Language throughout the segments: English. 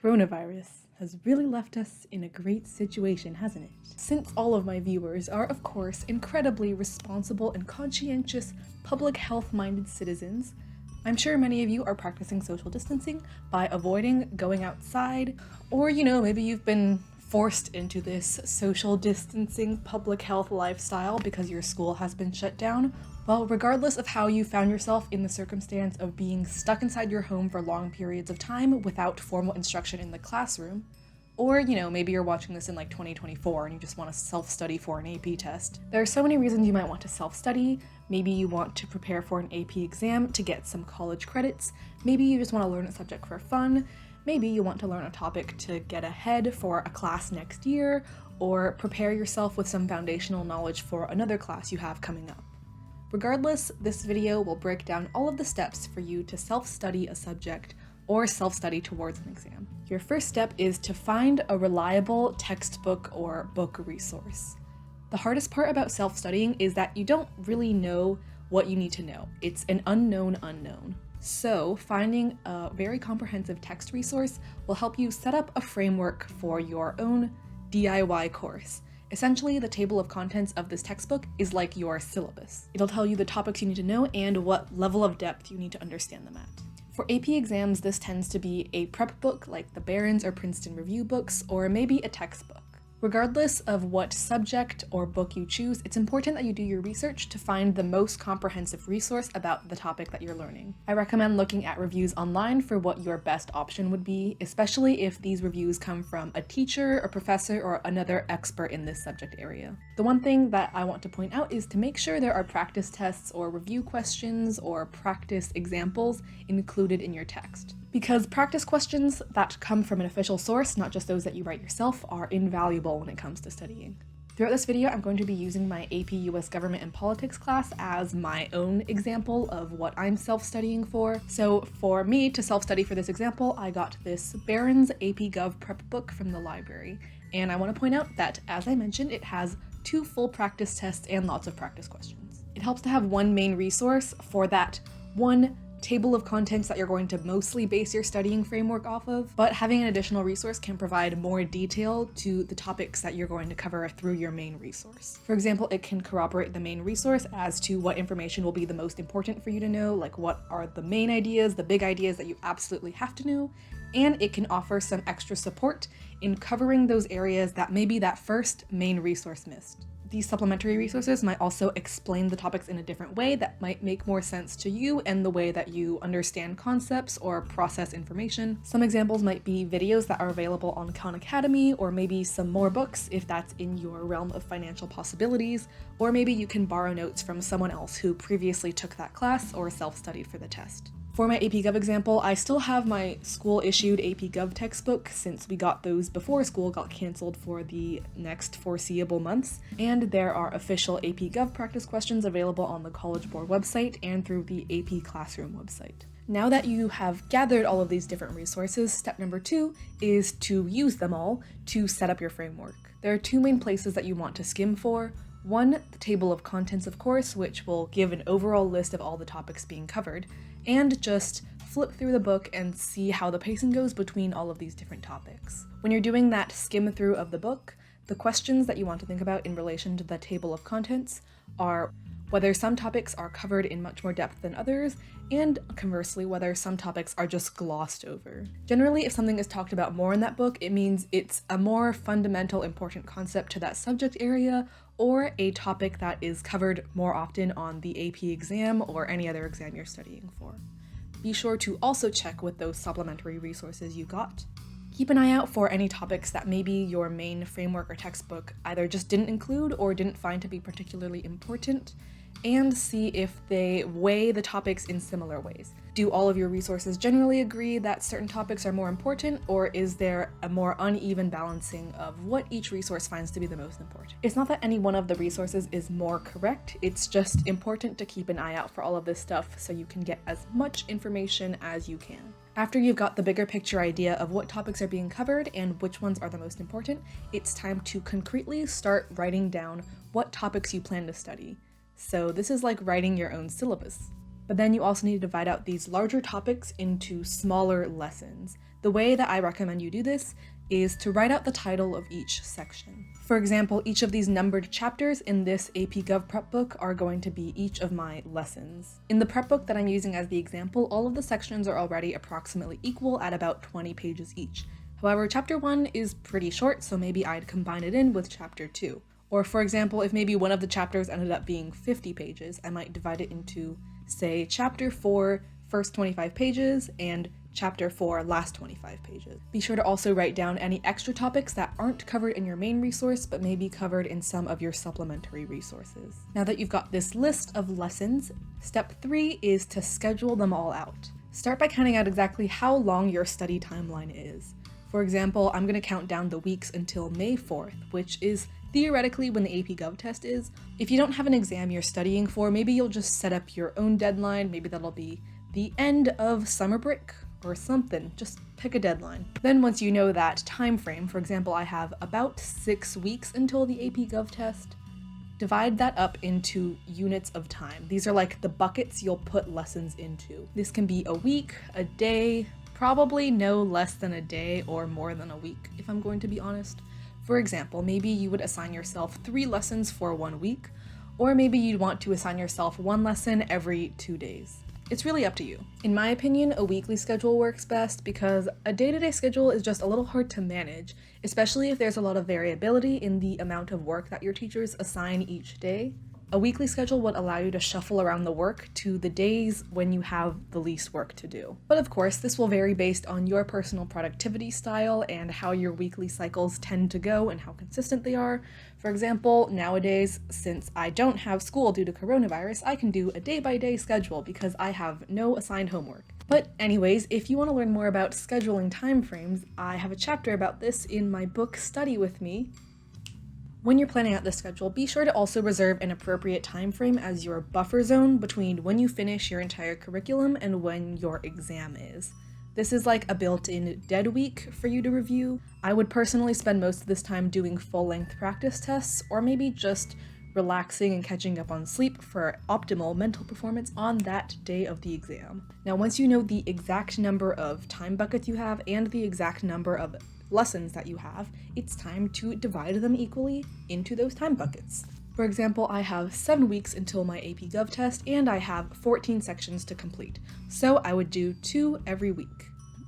Coronavirus has really left us in a great situation, hasn't it? Since all of my viewers are, of course, incredibly responsible and conscientious, public health-minded citizens, I'm sure many of you are practicing social distancing by avoiding going outside, or maybe you've been forced into this social distancing public health lifestyle because your school has been shut down. Well, regardless of how you found yourself in the circumstance of being stuck inside your home for long periods of time without formal instruction in the classroom, or maybe you're watching this in like 2024 and you just want to self-study for an AP test. There are so many reasons you might want to self-study. Maybe you want to prepare for an AP exam to get some college credits. Maybe you just want to learn a subject for fun. Maybe you want to learn a topic to get ahead for a class next year, or prepare yourself with some foundational knowledge for another class you have coming up. Regardless, this video will break down all of the steps for you to self-study a subject or self-study towards an exam. Your first step is to find a reliable textbook or book resource. The hardest part about self-studying is that you don't really know what you need to know. It's an unknown unknown. So finding a very comprehensive text resource will help you set up a framework for your own DIY course. Essentially, the table of contents of this textbook is like your syllabus. It'll tell you the topics you need to know and what level of depth you need to understand them at. For AP exams, this tends to be a prep book like the Barron's or Princeton Review books, or maybe a textbook. Regardless of what subject or book you choose, it's important that you do your research to find the most comprehensive resource about the topic that you're learning. I recommend looking at reviews online for what your best option would be, especially if these reviews come from a teacher, a professor, or another expert in this subject area. The one thing that I want to point out is to make sure there are practice tests or review questions or practice examples included in your text. Because practice questions that come from an official source, not just those that you write yourself, are invaluable when it comes to studying. Throughout this video, I'm going to be using my AP US Government and Politics class as my own example of what I'm self-studying for. So for me to self-study for this example, I got this Barron's AP Gov prep book from the library. And I want to point out that, as I mentioned, it has 2 full practice tests and lots of practice questions. It helps to have one main resource for that one table of contents that you're going to mostly base your studying framework off of, but having an additional resource can provide more detail to the topics that you're going to cover through your main resource. For example, it can corroborate the main resource as to what information will be the most important for you to know, like what are the main ideas, the big ideas that you absolutely have to know, and it can offer some extra support in covering those areas that maybe that first main resource missed. These supplementary resources might also explain the topics in a different way that might make more sense to you and the way that you understand concepts or process information. Some examples might be videos that are available on Khan Academy, or maybe some more books if that's in your realm of financial possibilities, or maybe you can borrow notes from someone else who previously took that class or self-studied for the test. For my AP Gov example, I still have my school-issued AP Gov textbook since we got those before school got canceled for the next foreseeable months, and there are official AP Gov practice questions available on the College Board website and through the AP Classroom website. Now that you have gathered all of these different resources, step number 2 is to use them all to set up your framework. There are 2 main places that you want to skim for. One, the table of contents, of course, which will give an overall list of all the topics being covered, and just flip through the book and see how the pacing goes between all of these different topics. When you're doing that skim through of the book, the questions that you want to think about in relation to the table of contents are whether some topics are covered in much more depth than others, and conversely, whether some topics are just glossed over. Generally, if something is talked about more in that book, it means it's a more fundamental, important concept to that subject area, or a topic that is covered more often on the AP exam or any other exam you're studying for. Be sure to also check with those supplementary resources you got. Keep an eye out for any topics that maybe your main framework or textbook either just didn't include or didn't find to be particularly important, and see if they weigh the topics in similar ways. Do all of your resources generally agree that certain topics are more important, or is there a more uneven balancing of what each resource finds to be the most important? It's not that any one of the resources is more correct, it's just important to keep an eye out for all of this stuff so you can get as much information as you can. After you've got the bigger picture idea of what topics are being covered and which ones are the most important, it's time to concretely start writing down what topics you plan to study. So this is like writing your own syllabus. But then you also need to divide out these larger topics into smaller lessons. The way that I recommend you do this is to write out the title of each section. For example, each of these numbered chapters in this AP Gov prep book are going to be each of my lessons. In the prep book that I'm using as the example, all of the sections are already approximately equal at about 20 pages each. However, chapter 1 is pretty short, so maybe I'd combine it in with chapter 2. Or for example, if maybe one of the chapters ended up being 50 pages, I might divide it into, say, chapter 4, first 25 pages, and chapter 4, last 25 pages. Be sure to also write down any extra topics that aren't covered in your main resource, but may be covered in some of your supplementary resources. Now that you've got this list of lessons, step 3 is to schedule them all out. Start by counting out exactly how long your study timeline is. For example, I'm going to count down the weeks until May 4th, which is theoretically when the AP Gov test is. If you don't have an exam you're studying for, maybe you'll just set up your own deadline. Maybe that'll be the end of summer break or something. Just pick a deadline. Then once you know that time frame, for example, I have about 6 weeks until the AP Gov test, divide that up into units of time. These are like the buckets you'll put lessons into. This can be a week, a day, probably no less than a day or more than a week, if I'm going to be honest. For example, maybe you would assign yourself 3 lessons for 1 week, or maybe you'd want to assign yourself 1 lesson every 2 days. It's really up to you. In my opinion, a weekly schedule works best because a day-to-day schedule is just a little hard to manage, especially if there's a lot of variability in the amount of work that your teachers assign each day. A weekly schedule would allow you to shuffle around the work to the days when you have the least work to do. But of course, this will vary based on your personal productivity style and how your weekly cycles tend to go and how consistent they are. For example, nowadays, since I don't have school due to coronavirus, I can do a day-by-day schedule because I have no assigned homework. But anyways, if you want to learn more about scheduling timeframes, I have a chapter about this in my book Study With Me. When you're planning out the schedule, be sure to also reserve an appropriate time frame as your buffer zone between when you finish your entire curriculum and when your exam is. This is like a built-in dead week for you to review. I would personally spend most of this time doing full-length practice tests, or maybe just relaxing and catching up on sleep for optimal mental performance on that day of the exam. Now, once you know the exact number of time buckets you have and the exact number of lessons that you have, it's time to divide them equally into those time buckets. For example, I have 7 weeks until my AP Gov test and I have 14 sections to complete, so I would do 2 every week.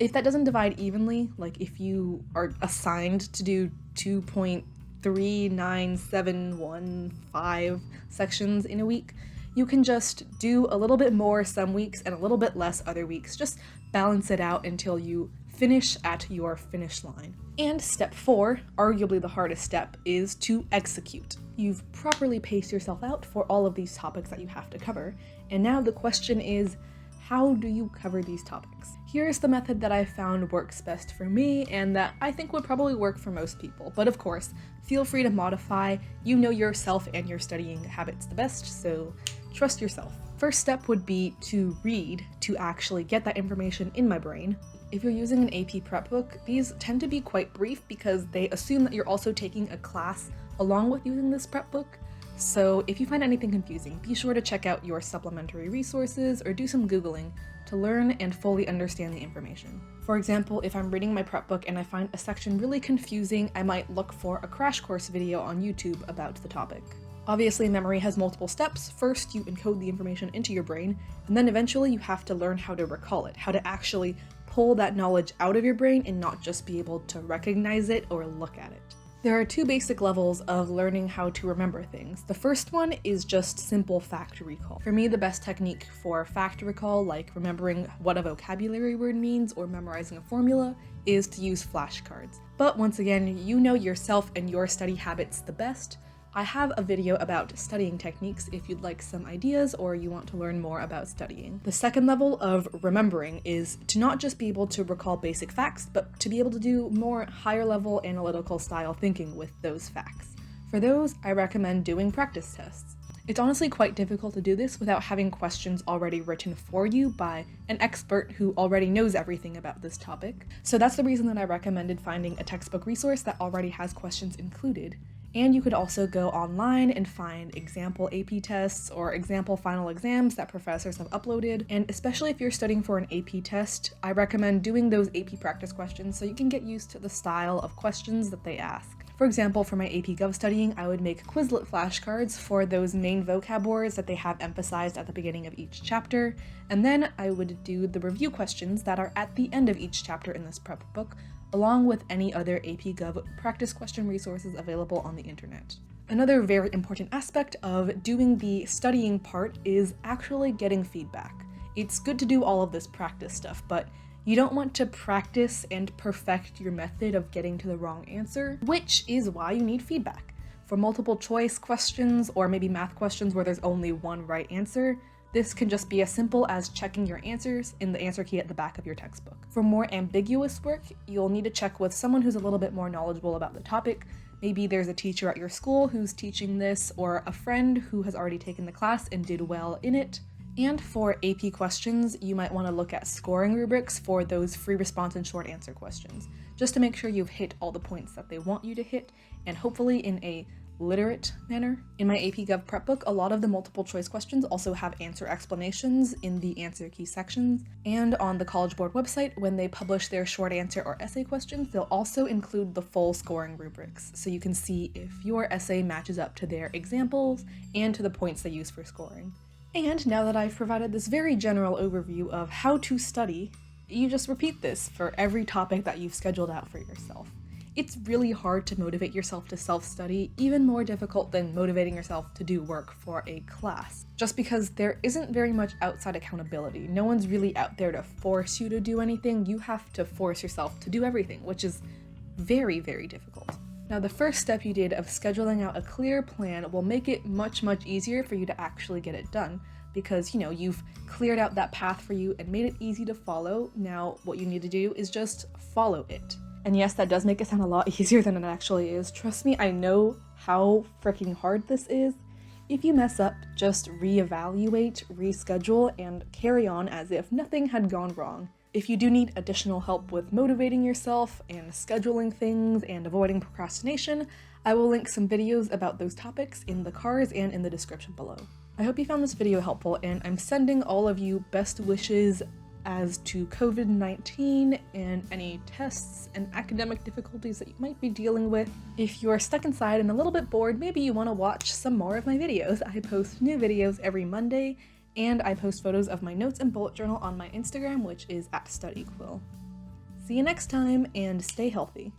If that doesn't divide evenly, like if you are assigned to do 2.39715 sections in a week, you can just do a little bit more some weeks and a little bit less other weeks. Just balance it out until you finish at your finish line. And step 4, arguably the hardest step, is to execute. You've properly paced yourself out for all of these topics that you have to cover, and now the question is, how do you cover these topics? Here's the method that I found works best for me and that I think would probably work for most people. But of course, feel free to modify. You know yourself and your studying habits the best, so trust yourself. First step would be to read to actually get that information in my brain. If you're using an AP prep book, these tend to be quite brief because they assume that you're also taking a class along with using this prep book. So if you find anything confusing, be sure to check out your supplementary resources or do some Googling to learn and fully understand the information. For example, if I'm reading my prep book and I find a section really confusing, I might look for a crash course video on YouTube about the topic. Obviously, memory has multiple steps. First, you encode the information into your brain, and then eventually you have to learn how to recall it, how to actually pull that knowledge out of your brain and not just be able to recognize it or look at it. There are 2 basic levels of learning how to remember things. The first one is just simple fact recall. For me, the best technique for fact recall, like remembering what a vocabulary word means or memorizing a formula, is to use flashcards. But once again, you know yourself and your study habits the best. I have a video about studying techniques if you'd like some ideas or you want to learn more about studying. The second level of remembering is to not just be able to recall basic facts, but to be able to do more higher level analytical style thinking with those facts. For those, I recommend doing practice tests. It's honestly quite difficult to do this without having questions already written for you by an expert who already knows everything about this topic. So that's the reason that I recommended finding a textbook resource that already has questions included. And you could also go online and find example AP tests or example final exams that professors have uploaded. And especially if you're studying for an AP test, I recommend doing those AP practice questions so you can get used to the style of questions that they ask. For example, for my AP Gov studying, I would make Quizlet flashcards for those main vocab words that they have emphasized at the beginning of each chapter, and then I would do the review questions that are at the end of each chapter in this prep book, along with any other AP Gov practice question resources available on the internet. Another very important aspect of doing the studying part is actually getting feedback. It's good to do all of this practice stuff, but you don't want to practice and perfect your method of getting to the wrong answer, which is why you need feedback. For multiple choice questions or maybe math questions where there's only one right answer, this can just be as simple as checking your answers in the answer key at the back of your textbook. For more ambiguous work, you'll need to check with someone who's a little bit more knowledgeable about the topic. Maybe there's a teacher at your school who's teaching this, or a friend who has already taken the class and did well in it. And for AP questions, you might want to look at scoring rubrics for those free response and short answer questions, just to make sure you've hit all the points that they want you to hit, and hopefully in a literate manner. In my AP Gov prep book, a lot of the multiple choice questions also have answer explanations in the answer key sections, and on the College Board website, when they publish their short answer or essay questions, they'll also include the full scoring rubrics, so you can see if your essay matches up to their examples and to the points they use for scoring. And now that I've provided this very general overview of how to study, you just repeat this for every topic that you've scheduled out for yourself. It's really hard to motivate yourself to self-study, even more difficult than motivating yourself to do work for a class, just because there isn't very much outside accountability. No one's really out there to force you to do anything. You have to force yourself to do everything, which is very, very difficult. Now, the first step you did of scheduling out a clear plan will make it much, much easier for you to actually get it done because, you've cleared out that path for you and made it easy to follow. Now, what you need to do is just follow it. And yes, that does make it sound a lot easier than it actually is. Trust me, I know how freaking hard this is. If you mess up, just reevaluate, reschedule, and carry on as if nothing had gone wrong. If you do need additional help with motivating yourself and scheduling things and avoiding procrastination, I will link some videos about those topics in the cards and in the description below. I hope you found this video helpful, and I'm sending all of you best wishes as to COVID-19 and any tests and academic difficulties that you might be dealing with. If you're stuck inside and a little bit bored, maybe you want to watch some more of my videos. I post new videos every Monday, and I post photos of my notes and bullet journal on my Instagram, which is @studyquill. See you next time, and stay healthy.